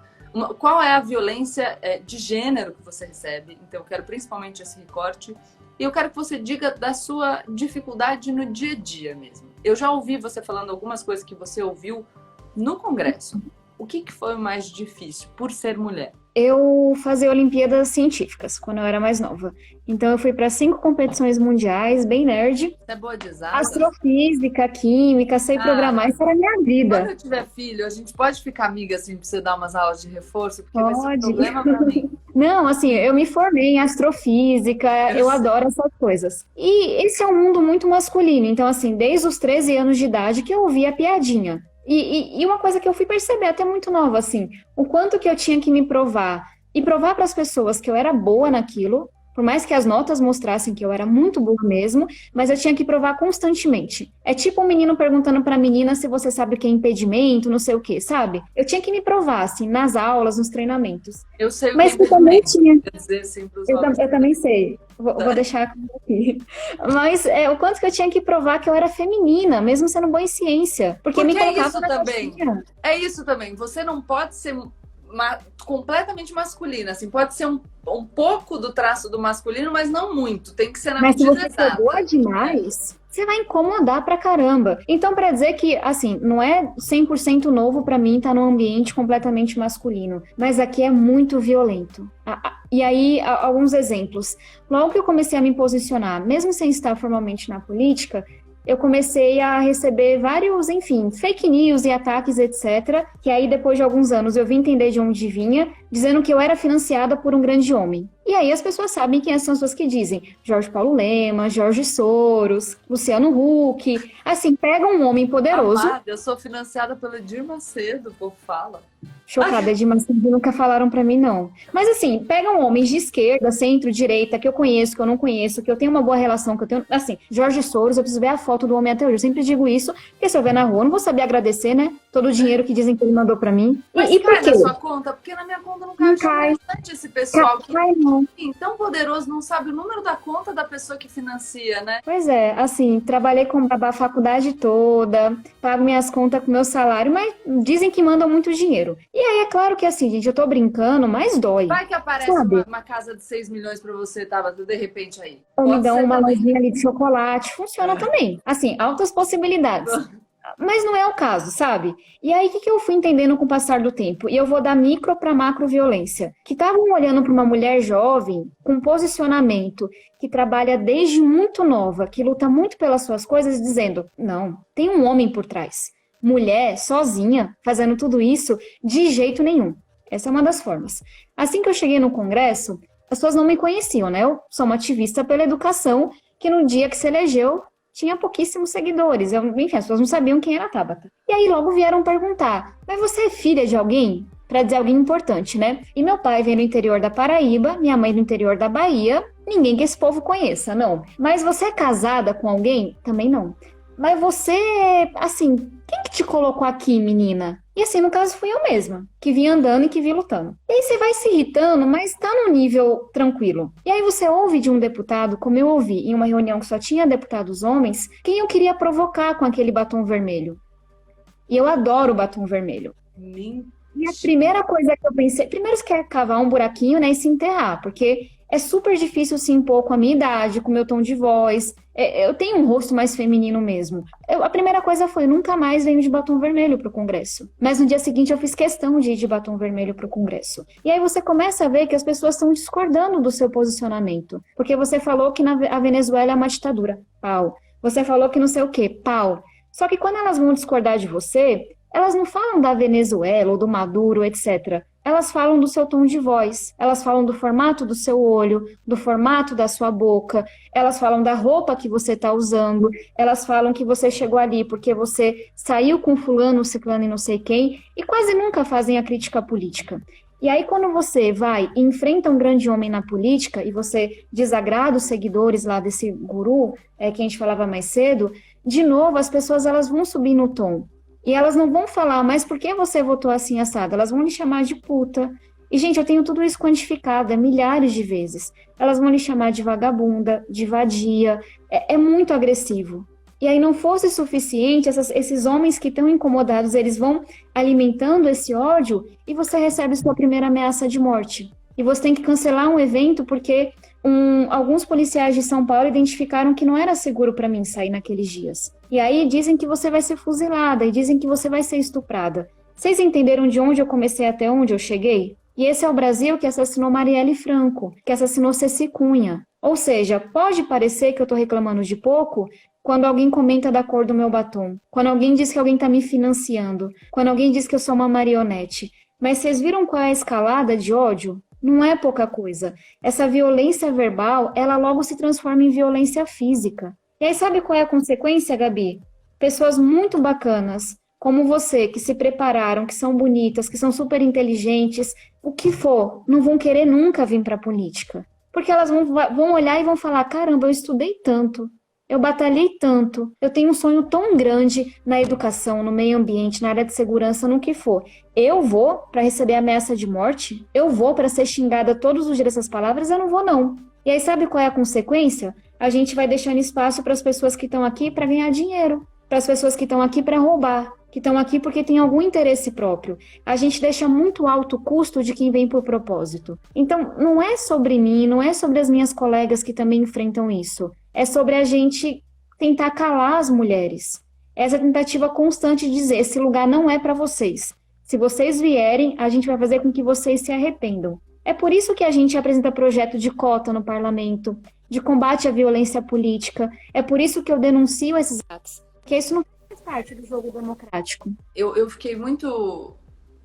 Qual é a violência de gênero que você recebe? Então, eu quero principalmente esse recorte. E eu quero que você diga da sua dificuldade no dia a dia mesmo. Eu já ouvi você falando algumas coisas que você ouviu no Congresso. O que foi o mais difícil por ser mulher? Eu fazia Olimpíadas Científicas quando eu era mais nova. Então eu fui para 5 competições mundiais, bem nerd. Você é boa de exatas? Astrofísica, química, sei programar, isso era a minha vida. Quando eu tiver filho, a gente pode ficar amiga assim pra você dar umas aulas de reforço? Porque Pode. vai ser um problema pra mim. Não, assim, eu me formei em astrofísica, eu adoro essas coisas. E esse é um mundo muito masculino. Então, assim, desde os 13 anos de idade que eu ouvia a piadinha. E uma coisa que eu fui perceber até muito nova, assim, o quanto que eu tinha que me provar e provar para as pessoas que eu era boa naquilo, por mais que as notas mostrassem que eu era muito boa mesmo, mas eu tinha que provar constantemente. É tipo um menino perguntando para a menina se você sabe o que é impedimento, não sei o que, sabe? Eu tinha que me provar, assim, nas aulas, nos treinamentos. Eu sei o mas que é eu também tinha. Quer dizer, assim, pros Eu homens. também sei. Vou deixar aqui. Mas o quanto que eu tinha que provar que eu era feminina, mesmo sendo boa em ciência. Porque me é colocava isso na também. caixinha. É isso também. Você não pode ser completamente masculina, assim, pode ser um pouco do traço do masculino, mas não muito, tem que ser na Mas se medida você for boa exata. demais, você vai incomodar pra caramba. Então, pra dizer que, assim, não é 100% novo pra mim estar num ambiente completamente masculino, mas aqui é muito violento. E aí, alguns exemplos. Logo que eu comecei a me posicionar, mesmo sem estar formalmente na política, eu comecei a receber vários, enfim, fake news e ataques, etc. Que aí, depois de alguns anos, eu vim entender de onde vinha, dizendo que eu era financiada por um grande homem. E aí as pessoas sabem quem são as pessoas que dizem. Jorge Paulo Lema, Jorge Soros, Luciano Huck. Assim, pega um homem poderoso. Amada, eu sou financiada pelo Edir Macedo, o povo fala. Chocada, Edir Macedo nunca falaram pra mim, não. Mas assim, pegam homens de esquerda, centro, direita, que eu conheço, que eu não conheço, que eu tenho uma boa relação, que eu tenho... Assim, Jorge Soros, eu preciso ver a foto do homem até hoje. Eu sempre digo isso, porque se eu ver na rua, eu não vou saber agradecer, né? Todo o dinheiro que dizem que ele mandou pra mim. Mas e cai por quê? na sua conta? Porque na minha conta não cai. Não cai. Bastante esse pessoal que Cai, não. tão poderoso, não sabe o número da conta da pessoa que financia, né? Pois é, assim, trabalhei com babá a faculdade toda, pago minhas contas com meu salário, mas dizem que mandam muito dinheiro. E aí é claro que assim, gente, eu tô brincando, mas dói. Vai que aparece sabe? uma casa de 6 milhões pra você, tava de repente aí. Ou me Pode dão ser uma também. lojinha ali de chocolate, funciona também. Assim, altas possibilidades. Mas não é o caso, sabe? E aí, o que eu fui entendendo com o passar do tempo? E eu vou dar micro para macro violência. Que estavam olhando para uma mulher jovem, com posicionamento, que trabalha desde muito nova, que luta muito pelas suas coisas, dizendo, não, tem um homem por trás. Mulher, sozinha, fazendo tudo isso, de jeito nenhum. Essa é uma das formas. Assim que eu cheguei no Congresso, as pessoas não me conheciam, né? Eu sou uma ativista pela educação, que no dia que se elegeu, tinha pouquíssimos seguidores. Enfim, as pessoas não sabiam quem era a Tabata. E aí logo vieram perguntar, mas você é filha de alguém? Para dizer alguém importante, né? E meu pai vem do interior da Paraíba, minha mãe do interior da Bahia, ninguém que esse povo conheça, não. Mas você é casada com alguém? Também não. Mas você, assim, quem que te colocou aqui, menina? E assim, no caso, fui eu mesma, que vim andando e que vi lutando. E aí você vai se irritando, mas tá num nível tranquilo. E aí você ouve de um deputado, como eu ouvi, em uma reunião que só tinha deputados homens, quem eu queria provocar com aquele batom vermelho. E eu adoro batom vermelho. E a primeira coisa que eu pensei, primeiro você quer cavar um buraquinho, né, e se enterrar, porque é super difícil se impor com a minha idade, com o meu tom de voz. Eu tenho um rosto mais feminino mesmo. A primeira coisa foi, nunca mais venho de batom vermelho para o Congresso. Mas no dia seguinte eu fiz questão de ir de batom vermelho para o Congresso. E aí você começa a ver que as pessoas estão discordando do seu posicionamento. Porque você falou que a Venezuela é uma ditadura. Pau. Você falou que não sei o quê. Pau. Só que quando elas vão discordar de você, elas não falam da Venezuela ou do Maduro, etc. Elas falam do seu tom de voz, elas falam do formato do seu olho, do formato da sua boca, elas falam da roupa que você está usando, elas falam que você chegou ali porque você saiu com fulano, ciclano e não sei quem, e quase nunca fazem a crítica política. E aí quando você vai e enfrenta um grande homem na política e você desagrada os seguidores lá desse guru, que a gente falava mais cedo, de novo as pessoas elas vão subir no tom. E elas não vão falar, mas por que você votou assim assado? Elas vão lhe chamar de puta. E, gente, eu tenho tudo isso quantificado, milhares de vezes. Elas vão lhe chamar de vagabunda, de vadia. É muito agressivo. E aí não fosse suficiente, esses homens que estão incomodados, eles vão alimentando esse ódio e você recebe sua primeira ameaça de morte. E você tem que cancelar um evento porque alguns policiais de São Paulo identificaram que não era seguro para mim sair naqueles dias. E aí dizem que você vai ser fuzilada e dizem que você vai ser estuprada. Vocês entenderam de onde eu comecei até onde eu cheguei? E esse é o Brasil que assassinou Marielle Franco, que assassinou Ceci Cunha. Ou seja, pode parecer que eu estou reclamando de pouco quando alguém comenta da cor do meu batom, quando alguém diz que alguém está me financiando, quando alguém diz que eu sou uma marionete. Mas vocês viram qual é a escalada de ódio? Não é pouca coisa. Essa violência verbal, ela logo se transforma em violência física. E aí sabe qual é a consequência, Gabi? Pessoas muito bacanas, como você, que se prepararam, que são bonitas, que são super inteligentes, o que for, não vão querer nunca vir para a política. Porque elas vão olhar e vão falar, caramba, eu estudei tanto, eu batalhei tanto, eu tenho um sonho tão grande na educação, no meio ambiente, na área de segurança, no que for. Eu vou para receber ameaça de morte? Eu vou para ser xingada todos os dias essas palavras? Eu não vou, não. E aí sabe qual é a consequência? A gente vai deixando espaço para as pessoas que estão aqui para ganhar dinheiro, para as pessoas que estão aqui para roubar. que estão aqui porque tem algum interesse próprio. A gente deixa muito alto o custo de quem vem por propósito. Então, não é sobre mim, não é sobre as minhas colegas que também enfrentam isso. É sobre a gente tentar calar as mulheres. Essa tentativa constante de dizer, esse lugar não é para vocês. Se vocês vierem, a gente vai fazer com que vocês se arrependam. É por isso que a gente apresenta projeto de cota no parlamento, de combate à violência política. É por isso que eu denuncio esses atos. Porque isso não faz parte do jogo democrático. Eu fiquei muito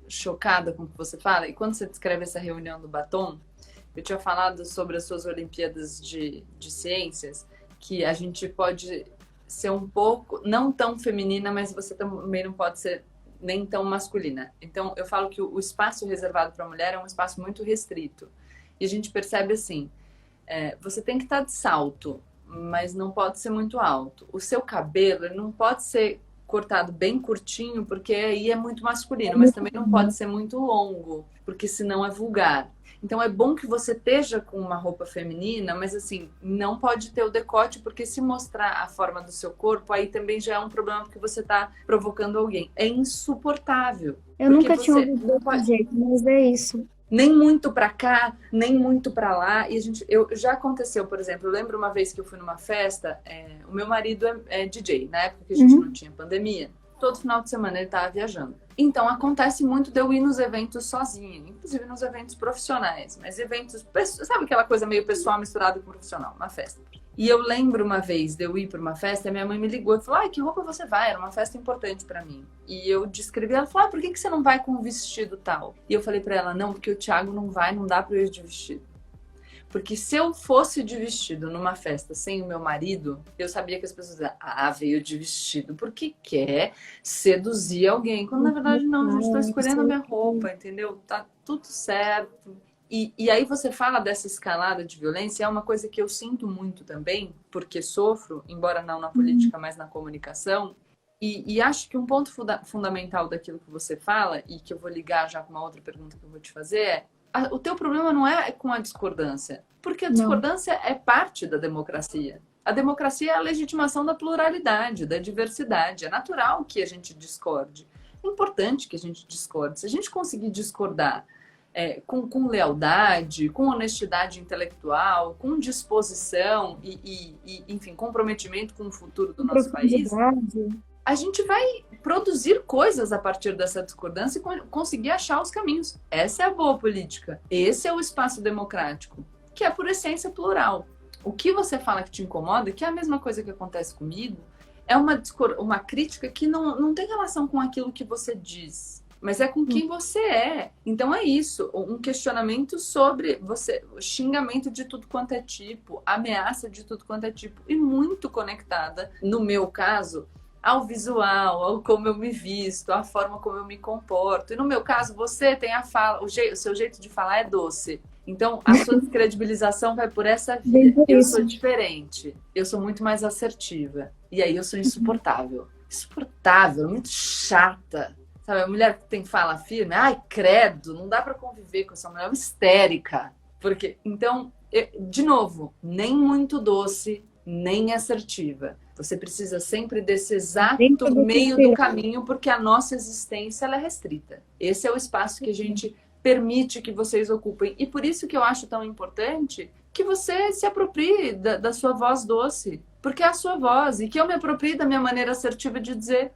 chocada com o que você fala, e quando você descreve essa reunião do Batom, eu tinha falado sobre as suas Olimpíadas de Ciências, que a gente pode ser um pouco, não tão feminina, mas você também não pode ser nem tão masculina. Então, eu falo que o espaço reservado para a mulher é um espaço muito restrito. E a gente percebe assim, você tem que estar de salto, mas não pode ser muito alto. O seu cabelo ele não pode ser cortado bem curtinho, porque aí é muito masculino, mas também não pode ser muito longo, porque senão é vulgar. Então é bom que você esteja com uma roupa feminina, mas assim, não pode ter o decote, porque se mostrar a forma do seu corpo, aí também já é um problema, porque você está provocando alguém. É insuportável. Eu nunca tinha ouvido desse jeito, mas é isso. Nem muito para cá, nem muito para lá. E já aconteceu, por exemplo, eu lembro uma vez que eu fui numa festa, o meu marido é DJ, na época que a gente não tinha pandemia. Todo final de semana ele estava viajando. Então, acontece muito de eu ir nos eventos sozinha, inclusive nos eventos profissionais, mas eventos, sabe aquela coisa meio pessoal misturada com profissional, uma festa. E eu lembro uma vez de eu ir para uma festa, e minha mãe me ligou e falou, que roupa você vai? Era uma festa importante para mim. E eu descrevi, ela falou, por que você não vai com um vestido tal? E eu falei para ela, não, porque o Thiago não vai, não dá para eu ir de vestido. Porque se eu fosse de vestido numa festa sem o meu marido, eu sabia que as pessoas diziam, veio de vestido porque quer seduzir alguém. Quando na verdade não, eu estou escolhendo a minha roupa, entendeu? Tá tudo certo. E aí você fala dessa escalada de violência, é uma coisa que eu sinto muito também, porque sofro, embora não na política, mas na comunicação. E acho que um ponto fundamental daquilo que você fala, e que eu vou ligar já com uma outra pergunta que eu vou te fazer, o teu problema não é com a discordância, porque a discordância é parte da democracia. A democracia é a legitimação da pluralidade, da diversidade. É natural que a gente discorde. É importante que a gente discorde. Se a gente conseguir discordar com lealdade, com honestidade intelectual, com disposição enfim, comprometimento com o futuro do nosso país, a gente vai produzir coisas a partir dessa discordância e conseguir achar os caminhos. Essa é a boa política. Esse é o espaço democrático, que é por essência plural. O que você fala que te incomoda, que é a mesma coisa que acontece comigo, é uma crítica que não tem relação com aquilo que você diz, mas é com quem você é. Então é isso, um questionamento sobre você, xingamento de tudo quanto é tipo, ameaça de tudo quanto é tipo, e muito conectada, no meu caso, ao visual, ao como eu me visto, à forma como eu me comporto. E no meu caso, você tem a fala, o seu jeito de falar é doce. Então, a sua descredibilização vai por essa via. Eu sou diferente. Eu sou muito mais assertiva. E aí eu sou insuportável. Insuportável, muito chata. Sabe, a mulher que tem fala firme, credo, não dá pra conviver com essa mulher, é uma histérica. Então, de novo, nem muito doce, nem assertiva. Você precisa sempre desse exato meio do caminho, porque a nossa existência ela é restrita. Esse é o espaço que a gente permite que vocês ocupem. E por isso que eu acho tão importante que você se aproprie da sua voz doce, porque é a sua voz, e que eu me aproprie da minha maneira assertiva de dizer,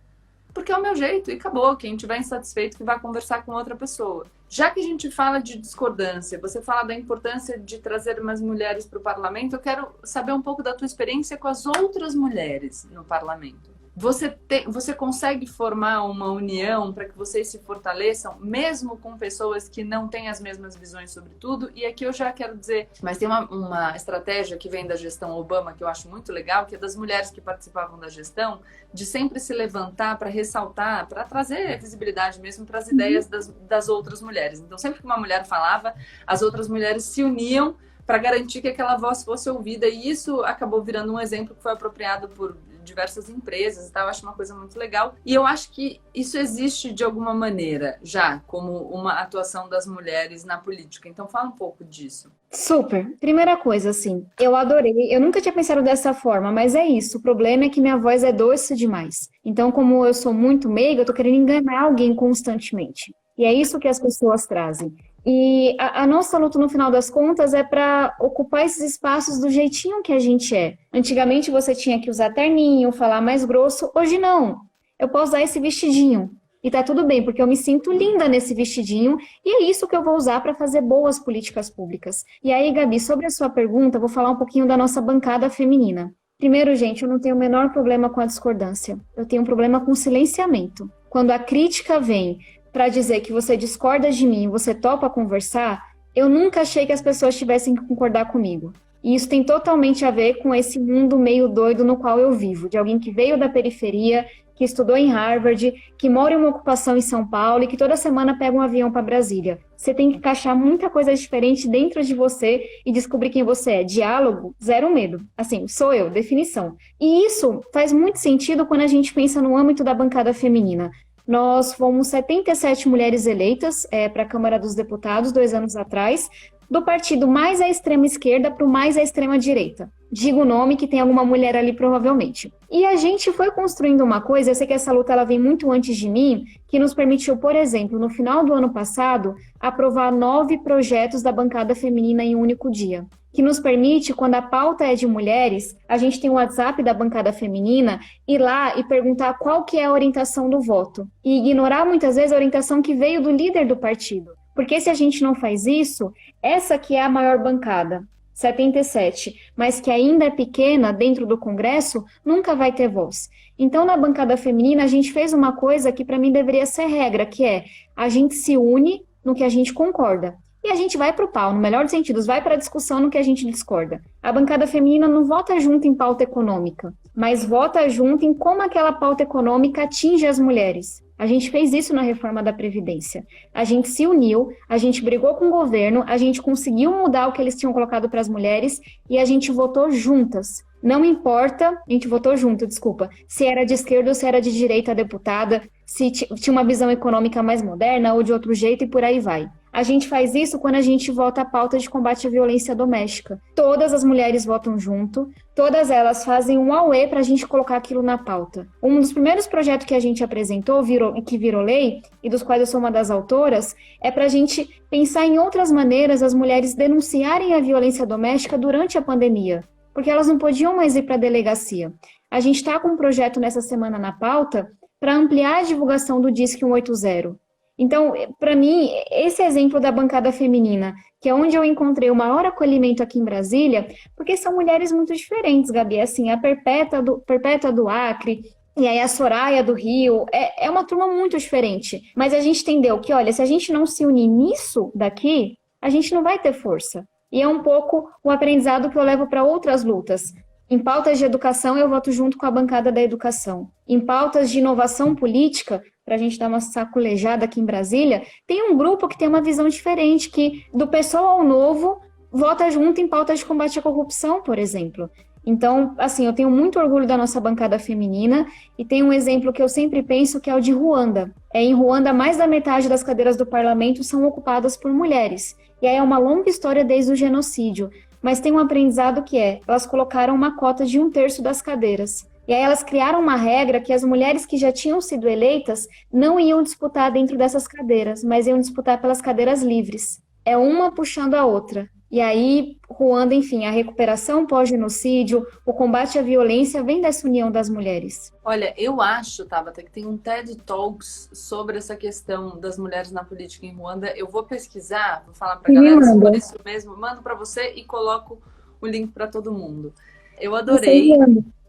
porque é o meu jeito, e acabou. Quem estiver insatisfeito que vai conversar com outra pessoa. Já que a gente fala de discordância, você fala da importância de trazer umas mulheres para o parlamento, eu quero saber um pouco da tua experiência com as outras mulheres no parlamento. Você consegue formar uma união para que vocês se fortaleçam, mesmo com pessoas que não têm as mesmas visões sobre tudo? E aqui eu já quero dizer, mas tem uma estratégia que vem da gestão Obama, que eu acho muito legal, que é das mulheres que participavam da gestão, de sempre se levantar para ressaltar, para trazer visibilidade mesmo para as ideias das outras mulheres. Então, sempre que uma mulher falava, as outras mulheres se uniam para garantir que aquela voz fosse ouvida, e isso acabou virando um exemplo que foi apropriado por diversas empresas e tal, eu acho uma coisa muito legal. E eu acho que isso existe de alguma maneira já, como uma atuação das mulheres na política. Então fala um pouco disso. Super. Primeira coisa, assim, eu adorei. Eu nunca tinha pensado dessa forma, mas é isso. O problema é que minha voz é doce demais. Então, como eu sou muito meiga, eu tô querendo enganar alguém constantemente. E é isso que as pessoas trazem. E a nossa luta, no final das contas, é para ocupar esses espaços do jeitinho que a gente é. Antigamente você tinha que usar terninho, falar mais grosso. Hoje não. Eu posso usar esse vestidinho. E tá tudo bem, porque eu me sinto linda nesse vestidinho e é isso que eu vou usar para fazer boas políticas públicas. E aí, Gabi, sobre a sua pergunta, eu vou falar um pouquinho da nossa bancada feminina. Primeiro, gente, eu não tenho o menor problema com a discordância. Eu tenho um problema com o silenciamento. Quando a crítica vem para dizer que você discorda de mim, você topa conversar, eu nunca achei que as pessoas tivessem que concordar comigo. E isso tem totalmente a ver com esse mundo meio doido no qual eu vivo, de alguém que veio da periferia, que estudou em Harvard, que mora em uma ocupação em São Paulo e que toda semana pega um avião para Brasília. Você tem que encaixar muita coisa diferente dentro de você e descobrir quem você é. Diálogo, zero medo. Assim, sou eu, definição. E isso faz muito sentido quando a gente pensa no âmbito da bancada feminina. Nós fomos 77 mulheres eleitas para a Câmara dos Deputados 2 anos atrás, do partido mais à extrema esquerda para o mais à extrema direita. Digo o nome que tem alguma mulher ali provavelmente. E a gente foi construindo uma coisa, eu sei que essa luta ela vem muito antes de mim, que nos permitiu, por exemplo, no final do ano passado, aprovar 9 projetos da bancada feminina em um único dia. Que nos permite, quando a pauta é de mulheres, a gente tem o WhatsApp da bancada feminina, ir lá e perguntar qual que é a orientação do voto. E ignorar muitas vezes a orientação que veio do líder do partido. Porque se a gente não faz isso, essa que é a maior bancada, 77, mas que ainda é pequena dentro do Congresso, nunca vai ter voz. Então, na bancada feminina, a gente fez uma coisa que para mim deveria ser regra, que é a gente se une no que a gente concorda. E a gente vai para o pau, no melhor dos sentidos, vai para a discussão no que a gente discorda. A bancada feminina não vota junto em pauta econômica, mas vota junto em como aquela pauta econômica atinge as mulheres. A gente fez isso na reforma da Previdência. A gente se uniu, a gente brigou com o governo, a gente conseguiu mudar o que eles tinham colocado para as mulheres e a gente votou juntas. Não importa, a gente votou junto, desculpa, se era de esquerda ou se era de direita a deputada, se tinha uma visão econômica mais moderna ou de outro jeito e por aí vai. A gente faz isso quando a gente vota a pauta de combate à violência doméstica. Todas as mulheres votam junto, todas elas fazem um auê para a gente colocar aquilo na pauta. Um dos primeiros projetos que a gente apresentou, que virou lei, e dos quais eu sou uma das autoras, é para a gente pensar em outras maneiras as mulheres denunciarem a violência doméstica durante a pandemia, porque elas não podiam mais ir para a delegacia. A gente está com um projeto nessa semana na pauta para ampliar a divulgação do Disque 180. Então, para mim, esse exemplo da bancada feminina, que é onde eu encontrei o maior acolhimento aqui em Brasília, porque são mulheres muito diferentes, Gabi, assim, a Perpétua do Acre, e aí a Soraya do Rio, é uma turma muito diferente. Mas a gente entendeu que, olha, se a gente não se unir nisso daqui, a gente não vai ter força. E é um pouco o aprendizado que eu levo para outras lutas. Em pautas de educação, eu voto junto com a bancada da educação. Em pautas de inovação política, para a gente dar uma sacolejada aqui em Brasília, tem um grupo que tem uma visão diferente, que do PSOL ao Novo, vota junto em pautas de combate à corrupção, por exemplo. Então, assim, eu tenho muito orgulho da nossa bancada feminina e tem um exemplo que eu sempre penso que é o de Ruanda. Em Ruanda, mais da metade das cadeiras do parlamento são ocupadas por mulheres. E aí é uma longa história desde o genocídio. Mas tem um aprendizado que elas colocaram uma cota de 1/3 das cadeiras. E aí elas criaram uma regra que as mulheres que já tinham sido eleitas não iam disputar dentro dessas cadeiras, mas iam disputar pelas cadeiras livres. É uma puxando a outra. E aí, Ruanda, enfim, a recuperação pós-genocídio, o combate à violência vem dessa união das mulheres. Olha, eu acho, Tabata, que tem um TED Talks sobre essa questão das mulheres na política em Ruanda. Eu vou pesquisar, vou falar pra galera se for isso mesmo, mando para você e coloco o link para todo mundo. Eu adorei.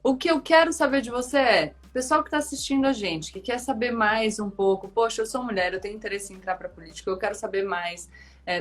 O que eu quero saber de você é, pessoal que está assistindo a gente, que quer saber mais um pouco, poxa, eu sou mulher, eu tenho interesse em entrar para a política, eu quero saber mais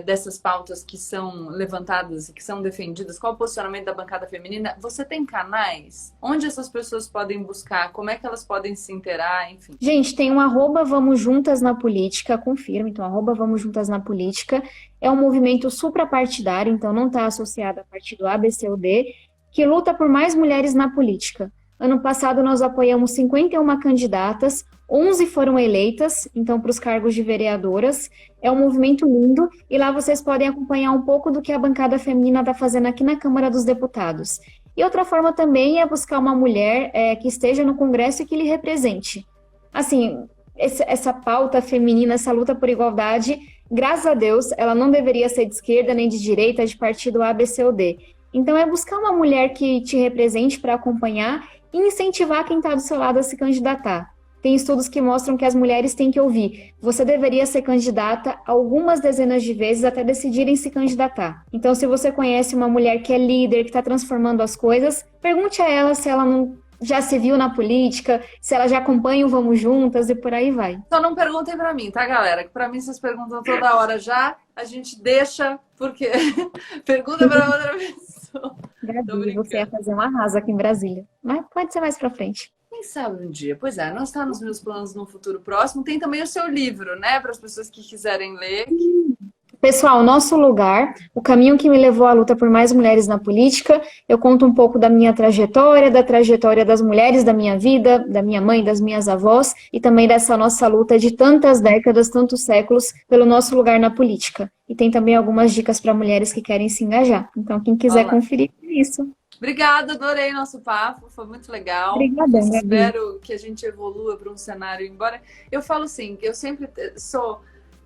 dessas pautas que são levantadas e que são defendidas, qual o posicionamento da bancada feminina, você tem canais? Onde essas pessoas podem buscar? Como é que elas podem se inteirar? Enfim. Gente, tem um @Vamos Juntas na Política, confirma, então @Vamos Juntas na Política, é um movimento suprapartidário, então não está associado a partido A, B, C ou D, que luta por mais mulheres na política. Ano passado nós apoiamos 51 candidatas, 11 foram eleitas, então, para os cargos de vereadoras. É um movimento lindo e lá vocês podem acompanhar um pouco do que a bancada feminina está fazendo aqui na Câmara dos Deputados. E outra forma também é buscar uma mulher que esteja no Congresso e que lhe represente. Assim, essa pauta feminina, essa luta por igualdade, graças a Deus, ela não deveria ser de esquerda nem de direita, de partido A, B, C ou D. Então, é buscar uma mulher que te represente para acompanhar e incentivar quem está do seu lado a se candidatar. Tem estudos que mostram que as mulheres têm que ouvir. Você deveria ser candidata algumas dezenas de vezes até decidirem se candidatar. Então, se você conhece uma mulher que é líder, que está transformando as coisas, pergunte a ela se ela não já se viu na política, se ela já acompanha o Vamos Juntas e por aí vai. Só não perguntem pra mim, tá, galera? Que pra mim vocês perguntam toda hora já, a gente deixa, porque pergunta pra outra pessoa. Gabi, você ia fazer um arraso aqui em Brasília. Mas pode ser mais pra frente. Quem sabe um dia? Pois é, não está nos meus planos no futuro próximo. Tem também o seu livro, né? Para as pessoas que quiserem ler. Pessoal, Nosso Lugar, o caminho que me levou à luta por mais mulheres na política. Eu conto um pouco da minha trajetória, da trajetória das mulheres da minha vida, da minha mãe, das minhas avós, e também dessa nossa luta de tantas décadas, tantos séculos, pelo nosso lugar na política. E tem também algumas dicas para mulheres que querem se engajar. Então, quem quiser conferir, é isso. Obrigada, adorei nosso papo, foi muito legal. Obrigada, Gabi. Espero que a gente evolua para um cenário, embora eu falo assim, eu sempre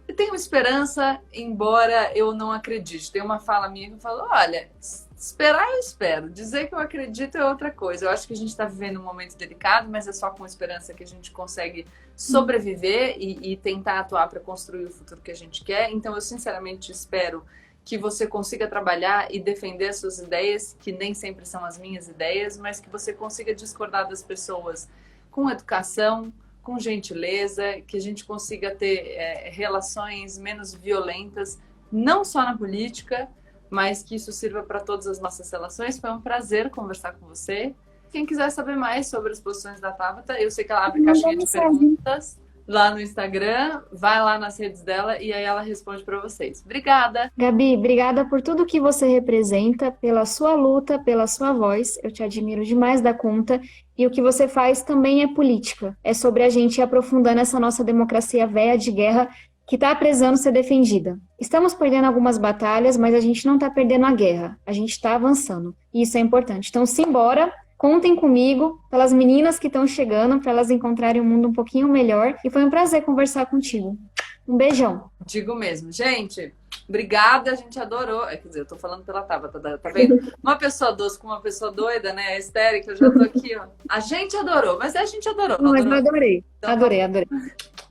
eu tenho esperança, embora eu não acredite. Tem uma fala minha que eu falo, olha, esperar eu espero, dizer que eu acredito é outra coisa. Eu acho que a gente está vivendo um momento delicado, mas é só com esperança que a gente consegue sobreviver e tentar atuar para construir o futuro que a gente quer. Então eu sinceramente espero que você consiga trabalhar e defender as suas ideias, que nem sempre são as minhas ideias, mas que você consiga discordar das pessoas com educação, com gentileza, que a gente consiga ter relações menos violentas, não só na política, mas que isso sirva para todas as nossas relações. Foi um prazer conversar com você. Quem quiser saber mais sobre as posições da Tabata, eu sei que ela abre caixinha de perguntas lá no Instagram, vai lá nas redes dela e aí ela responde para vocês. Obrigada! Gabi, obrigada por tudo que você representa, pela sua luta, pela sua voz. Eu te admiro demais da conta. E o que você faz também é política. É sobre a gente ir aprofundando essa nossa democracia velha de guerra que está precisando ser defendida. Estamos perdendo algumas batalhas, mas a gente não está perdendo a guerra. A gente está avançando. E isso é importante. Então, simbora! Contem comigo, pelas meninas que estão chegando, para elas encontrarem um mundo um pouquinho melhor. E foi um prazer conversar contigo. Um beijão. Digo mesmo. Gente, obrigada, a gente adorou. Quer dizer, eu tô falando pela Tabata, tá vendo? Uma pessoa doce com uma pessoa doida, né? A histérica, eu já tô aqui, ó. A gente adorou, mas a gente adorou. Não, mas eu adorei. Então, adorei.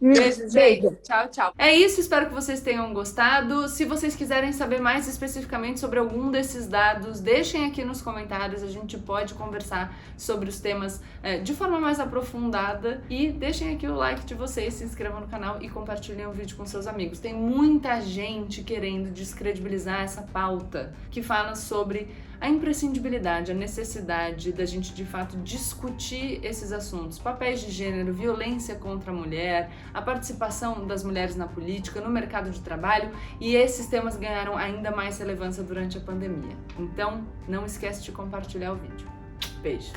Beijo, gente. Tchau, tchau. É isso, espero que vocês tenham gostado. Se vocês quiserem saber mais especificamente sobre algum desses dados, deixem aqui nos comentários, a gente pode conversar sobre os temas de forma mais aprofundada. E deixem aqui o like de vocês, se inscrevam no canal e compartilhem o vídeo com seus amigos. Tem muita gente querendo descredibilizar essa pauta que fala sobre a imprescindibilidade, a necessidade da gente de fato discutir esses assuntos, papéis de gênero, violência contra a mulher, a participação das mulheres na política, no mercado de trabalho, e esses temas ganharam ainda mais relevância durante a pandemia. Então, não esquece de compartilhar o vídeo. Beijo!